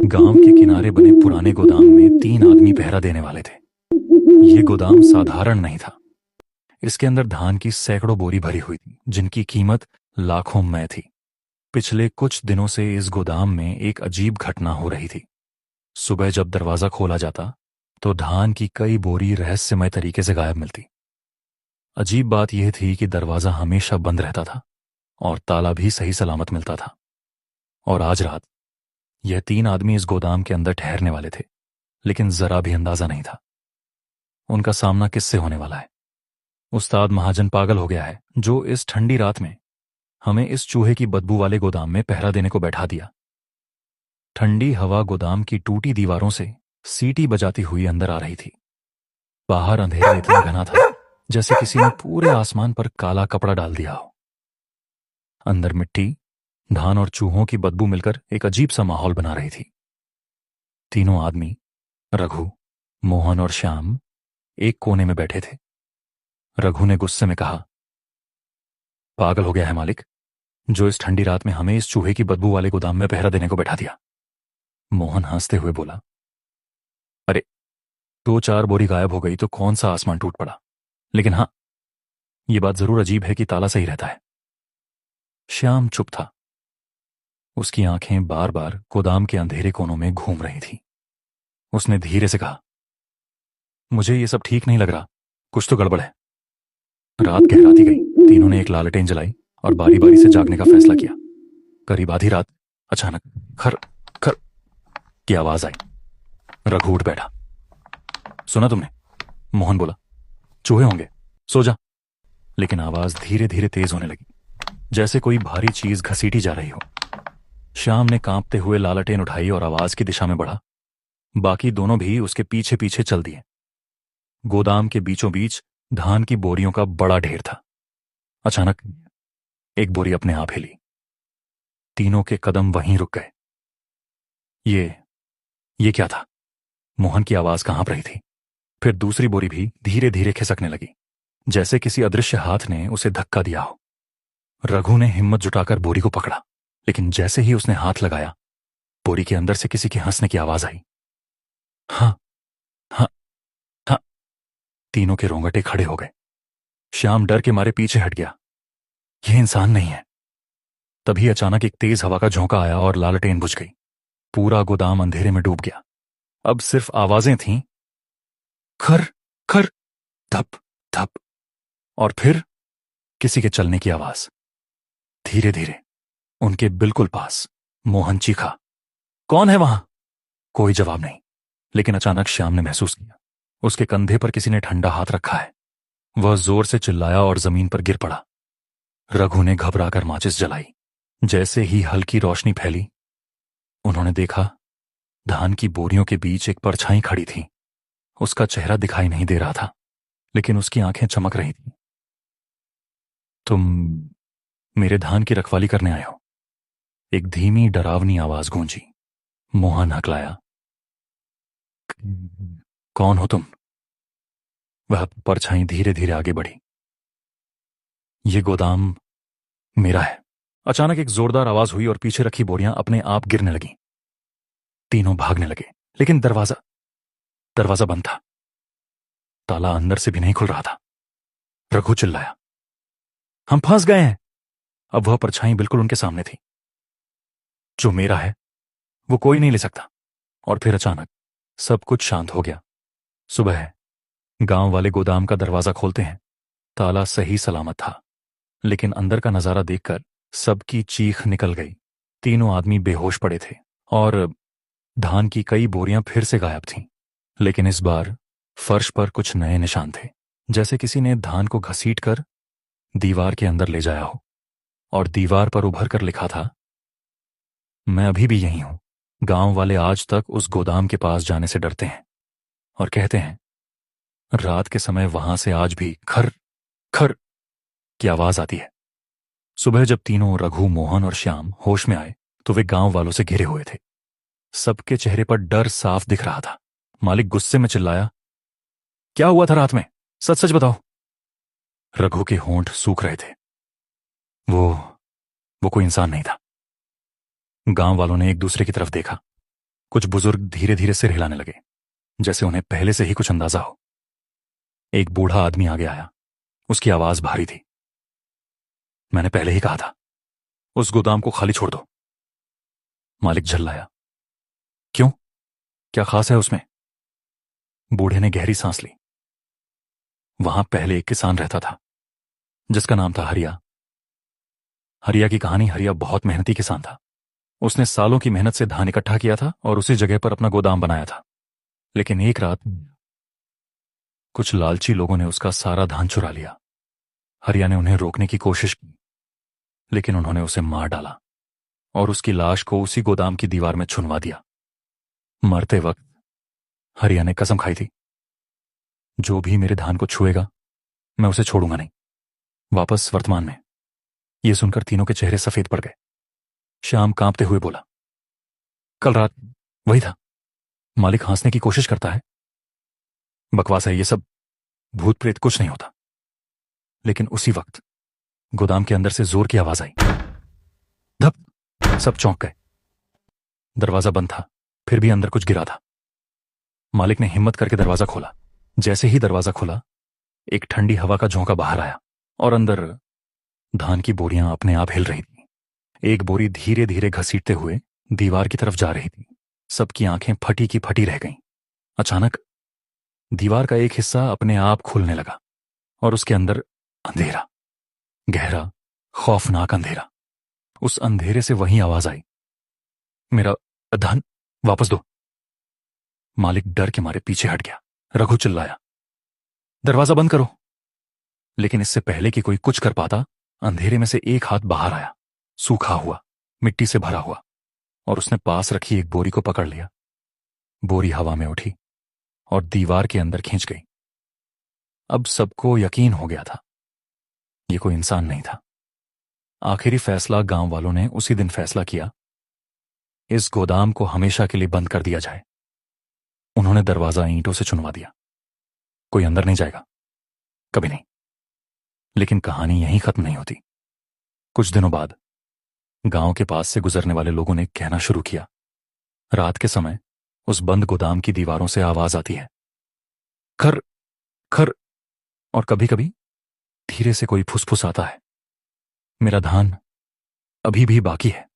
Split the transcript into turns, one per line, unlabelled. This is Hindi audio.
गांव के किनारे बने पुराने गोदाम में 3 आदमी पहरा देने वाले थे। ये गोदाम साधारण नहीं था। इसके अंदर धान की सैकड़ों बोरी भरी हुई थी, जिनकी कीमत लाखों में थी। पिछले कुछ दिनों से इस गोदाम में एक अजीब घटना हो रही थी। सुबह जब दरवाजा खोला जाता तो धान की कई बोरी रहस्यमय तरीके से गायब मिलती। अजीब बात यह थी कि दरवाजा हमेशा बंद रहता था और ताला भी सही सलामत मिलता था। और आज रात यह 3 आदमी इस गोदाम के अंदर ठहरने वाले थे, लेकिन जरा भी अंदाजा नहीं था उनका सामना किससे होने वाला है। उस्ताद महाजन पागल हो गया है, जो इस ठंडी रात में हमें इस चूहे की बदबू वाले गोदाम में पहरा देने को बैठा दिया। ठंडी हवा गोदाम की टूटी दीवारों से सीटी बजाती हुई अंदर आ रही थी। बाहर अंधेरा इतना घना था जैसे किसी ने पूरे आसमान पर काला कपड़ा डाल दिया हो। अंदर मिट्टी, धान और चूहों की बदबू मिलकर एक अजीब सा माहौल बना रही थी। तीनों आदमी, रघु, मोहन और श्याम, एक कोने में बैठे थे। रघु ने गुस्से में कहा, पागल हो गया है मालिक, जो इस ठंडी रात में हमें इस चूहे की बदबू वाले गोदाम में पहरा देने को बैठा दिया। मोहन हंसते हुए बोला, अरे 2-4 बोरी गायब हो गई तो कौन सा आसमान टूट पड़ा, लेकिन हाँ, ये बात जरूर अजीब है कि ताला सही रहता है। श्याम चुप था। उसकी आंखें बार बार गोदाम के अंधेरे कोनों में घूम रही थी। उसने धीरे से कहा, मुझे ये सब ठीक नहीं लग रहा, कुछ तो गड़बड़ है। रात गहराती गई। तीनों ने एक लालटेन जलाई और बारी बारी से जागने का फैसला किया। करीब आधी रात अचानक खर खर की आवाज आई। रघु उठ बैठा। सुना तुमने? मोहन बोला, चूहे होंगे, सो जा। लेकिन आवाज धीरे धीरे तेज होने लगी, जैसे कोई भारी चीज घसीटी जा रही हो। श्याम ने कांपते हुए लालटेन उठाई और आवाज की दिशा में बढ़ा। बाकी दोनों भी उसके पीछे पीछे चल दिए। गोदाम के बीचों बीच धान की बोरियों का बड़ा ढेर था। अचानक एक बोरी अपने आप हिली। तीनों के कदम वहीं रुक गए। ये क्या था? मोहन की आवाज कांप रही थी। फिर दूसरी बोरी भी धीरे धीरे खिसकने लगी, जैसे किसी अदृश्य हाथ ने उसे धक्का दिया हो। रघु ने हिम्मत जुटाकर बोरी को पकड़ा, लेकिन जैसे ही उसने हाथ लगाया, बोरी के अंदर से किसी के हंसने की आवाज आई। हाँ, हाँ, हाँ। तीनों के रोंगटे खड़े हो गए। श्याम डर के मारे पीछे हट गया। यह इंसान नहीं है। तभी अचानक एक तेज हवा का झोंका आया और लालटेन बुझ गई। पूरा गोदाम अंधेरे में डूब गया। अब सिर्फ आवाजें थीं, खर खर, धप धप, और फिर किसी के चलने की आवाज। धीरे धीरे उनके बिल्कुल पास मोहन चीखा, कौन है वहां? कोई जवाब नहीं, लेकिन अचानक श्याम ने महसूस किया उसके कंधे पर किसी ने ठंडा हाथ रखा है। वह जोर से चिल्लाया और जमीन पर गिर पड़ा। रघु ने घबराकर माचिस जलाई। जैसे ही हल्की रोशनी फैली, उन्होंने देखा धान की बोरियों के बीच एक परछाई खड़ी थी। उसका चेहरा दिखाई नहीं दे रहा था, लेकिन उसकी आंखें चमक रही थीं। तुम मेरे धान की रखवाली करने आए हो? एक धीमी डरावनी आवाज गूंजी। मोहन हकलाया, कौन हो तुम? वह परछाई धीरे धीरे आगे बढ़ी। ये गोदाम मेरा है। अचानक एक जोरदार आवाज हुई और पीछे रखी बोरियां अपने आप गिरने लगीं। तीनों भागने लगे, लेकिन दरवाजा बंद था। ताला अंदर से भी नहीं खुल रहा था। रघु चिल्लाया, हम फंस गए हैं। अब वह परछाई बिल्कुल उनके सामने थी। जो मेरा है वो कोई नहीं ले सकता। और फिर अचानक सब कुछ शांत हो गया। सुबह है। गांव वाले गोदाम का दरवाजा खोलते हैं। ताला सही सलामत था, लेकिन अंदर का नजारा देखकर सबकी चीख निकल गई। तीनों आदमी बेहोश पड़े थे और धान की कई बोरियां फिर से गायब थीं। लेकिन इस बार फर्श पर कुछ नए निशान थे, जैसे किसी ने धान को घसीटकर दीवार के अंदर ले जाया हो। और दीवार पर उभर कर लिखा था, मैं अभी भी यहीं हूं। गांव वाले आज तक उस गोदाम के पास जाने से डरते हैं और कहते हैं रात के समय वहां से आज भी खर खर की आवाज आती है। सुबह जब तीनों रघु, मोहन और श्याम होश में आए तो वे गांव वालों से घिरे हुए थे। सबके चेहरे पर डर साफ दिख रहा था। मालिक गुस्से में चिल्लाया, क्या हुआ था रात में? सच सच बताओ। रघु के होंठ सूख रहे थे। वो कोई इंसान नहीं था। गांव वालों ने एक दूसरे की तरफ देखा। कुछ बुजुर्ग धीरे धीरे सिर हिलाने लगे, जैसे उन्हें पहले से ही कुछ अंदाजा हो। एक बूढ़ा आदमी आगे आया। उसकी आवाज भारी थी। मैंने पहले ही कहा था, उस गोदाम को खाली छोड़ दो। मालिक झल्लाया। क्यों? क्या खास है उसमें? बूढ़े ने गहरी सांस ली। वहां पहले एक किसान रहता था, जिसका नाम था हरिया। हरिया की कहानी। हरिया बहुत मेहनती किसान था। उसने सालों की मेहनत से धान इकट्ठा किया था और उसी जगह पर अपना गोदाम बनाया था। लेकिन एक रात कुछ लालची लोगों ने उसका सारा धान चुरा लिया। हरिया ने उन्हें रोकने की कोशिश की, लेकिन उन्होंने उसे मार डाला और उसकी लाश को उसी गोदाम की दीवार में छुनवा दिया। मरते वक्त हरिया ने कसम खाई थी, जो भी मेरे धान को छुएगा मैं उसे छोड़ूंगा नहीं। वापस वर्तमान में। यह सुनकर तीनों के चेहरे सफेद पड़ गए। श्याम कांपते हुए बोला, कल रात वही था। मालिक हंसने की कोशिश करता है। बकवास है ये सब, भूत प्रेत कुछ नहीं होता। लेकिन उसी वक्त गोदाम के अंदर से जोर की आवाज आई। धप। सब चौंक गए। दरवाजा बंद था, फिर भी अंदर कुछ गिरा था। मालिक ने हिम्मत करके दरवाजा खोला। जैसे ही दरवाजा खुला, एक ठंडी हवा का झोंका बाहर आया और अंदर धान की बोरियां अपने आप हिल रही थी। एक बोरी धीरे धीरे घसीटते हुए दीवार की तरफ जा रही थी। सबकी आंखें फटी की फटी रह गईं। अचानक दीवार का एक हिस्सा अपने आप खुलने लगा और उसके अंदर अंधेरा, गहरा, खौफनाक अंधेरा। उस अंधेरे से वही आवाज आई, मेरा धन वापस दो। मालिक डर के मारे पीछे हट गया। रघु चिल्लाया, दरवाजा बंद करो। लेकिन इससे पहले कि कोई कुछ कर पाता, अंधेरे में से एक हाथ बाहर आया, सूखा हुआ, मिट्टी से भरा हुआ, और उसने पास रखी एक बोरी को पकड़ लिया। बोरी हवा में उठी और दीवार के अंदर खींच गई। अब सबको यकीन हो गया था, यह कोई इंसान नहीं था। आखिरी फैसला गांव वालों ने उसी दिन फैसला किया, इस गोदाम को हमेशा के लिए बंद कर दिया जाए। उन्होंने दरवाजा ईंटों से चुनवा दिया। कोई अंदर नहीं जाएगा, कभी नहीं। लेकिन कहानी यहीं खत्म नहीं होती। कुछ दिनों बाद गांव के पास से गुजरने वाले लोगों ने कहना शुरू किया, रात के समय उस बंद गोदाम की दीवारों से आवाज आती है, खर खर। और कभी कभी धीरे से कोई फुसफुसाता है, मेरा धान अभी भी बाकी है।